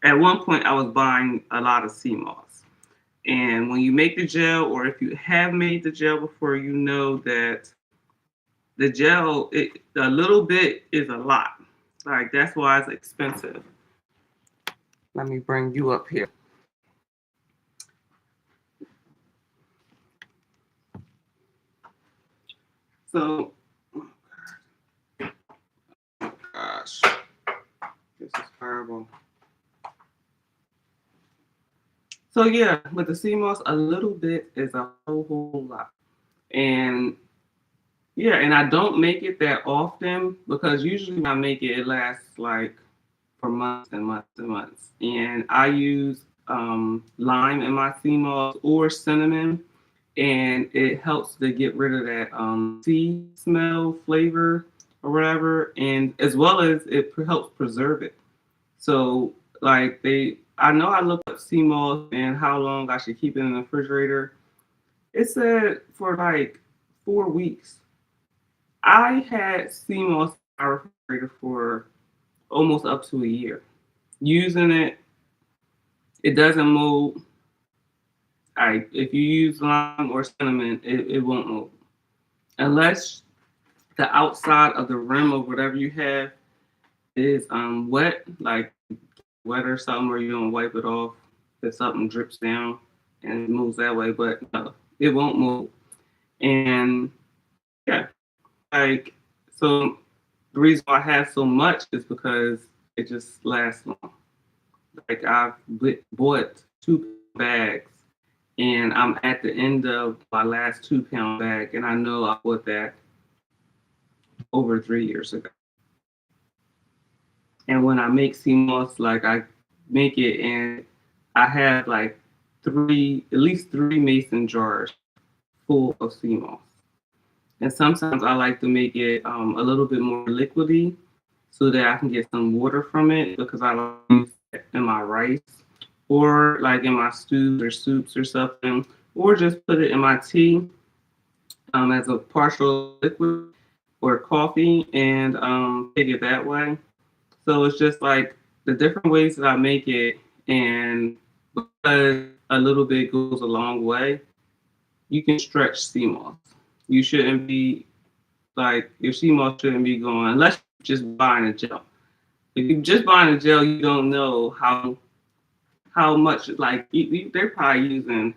A: at one point I was buying a lot of sea moss. And when you make the gel, or if you have made the gel before, you know that the gel, a little bit is a lot. Like that's why it's expensive. Let me bring you up here. So, gosh, this is horrible. So yeah, with the CMOS, a little bit is a whole lot. And yeah, and I don't make it that often because usually when I make it, it lasts like for months and months and months. And I use lime in my sea moss or cinnamon, and it helps to get rid of that sea smell flavor or whatever, and as well as it helps preserve it. So like I know I looked up sea moss and how long I should keep it in the refrigerator. It said for like 4 weeks. I had sea moss in my refrigerator for almost up to a year. Using it, it doesn't mold. If you use lime or cinnamon, it won't mold. Unless the outside of the rim of whatever you have is wet, like wet or something, or you don't wipe it off, if something drips down and it moves that way, but no, it won't move. And yeah, like so the reason why I have so much is because it just lasts long. Like I've bought 2 bags, and I'm at the end of my last 2 pound bag, and I know I bought that over 3 years ago. And when I make CMOS, like I make it and I have like at least three mason jars full of CMOS. And sometimes I like to make it a little bit more liquidy so that I can get some water from it because I like to use it in my rice or like in my stews or soups or something, or just put it in my tea as a partial liquid or coffee and take it that way. So it's just like the different ways that I make it, and because a little bit goes a long way, you can stretch CMOS. You shouldn't be like your CMOS shouldn't be going unless you're just buying a gel. If you're just buying a gel, you don't know how much like they're probably using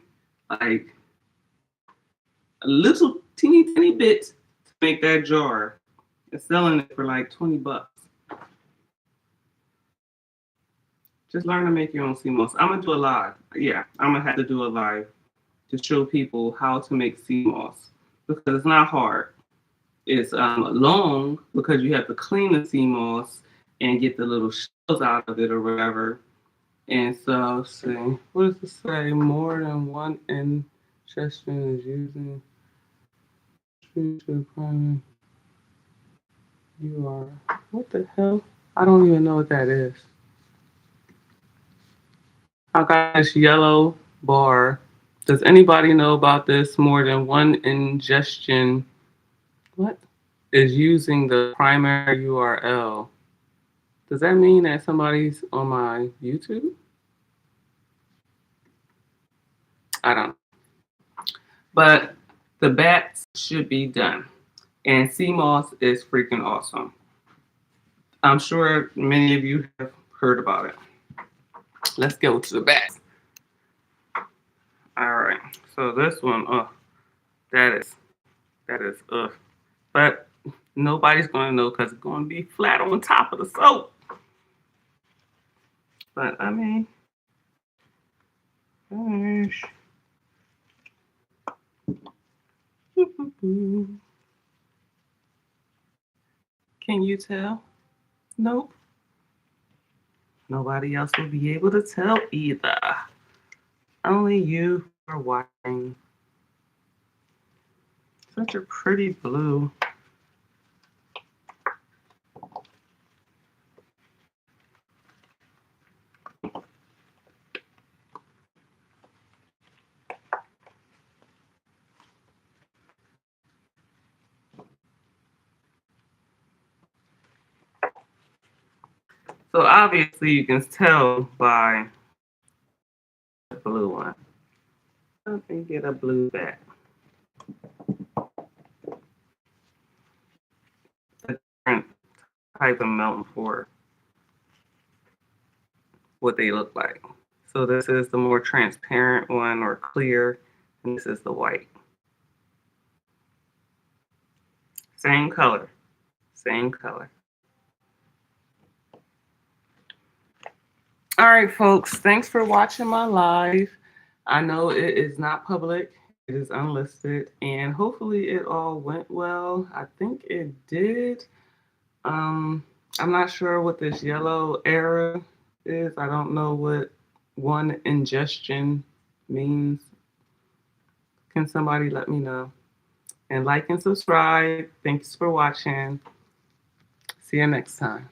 A: like a little teeny bit to make that jar and selling it for like $20. Just learn to make your own CMOS. I'm gonna do a live. Yeah, I'm gonna have to do a live to show people how to make CMOS because it's not hard. It's long because you have to clean the CMOS and get the little shells out of it or whatever. And so, let's see, what does it say? More than one ingestion is using to primary. You are what the hell? I don't even know what that is. I got this yellow bar. Does anybody know about this? More than one ingestion. What is using the primary URL? Does that mean that somebody's on my YouTube? I don't. But The bats should be done. And sea moss is freaking awesome. I'm sure many of you have heard about it. Let's go to the bats. All right. So this one, that is that is but nobody's gonna know because it's gonna be flat on top of the soap. But I mean, gosh. Can you tell? Nope. Nobody else will be able to tell either. Only you are watching. Such a pretty blue. So obviously you can tell by the blue one. Let me get a blue bat. A different type of melting for what they look like. So this is the more transparent one or clear, and this is the white. Same color, same color. All right, folks, thanks for watching my live. I know it is not public, it is unlisted, and hopefully it all went well. I think it did. I'm not sure what this yellow arrow is. I don't know what one ingestion means. Can somebody let me know? And like and subscribe. Thanks for watching. See you next time.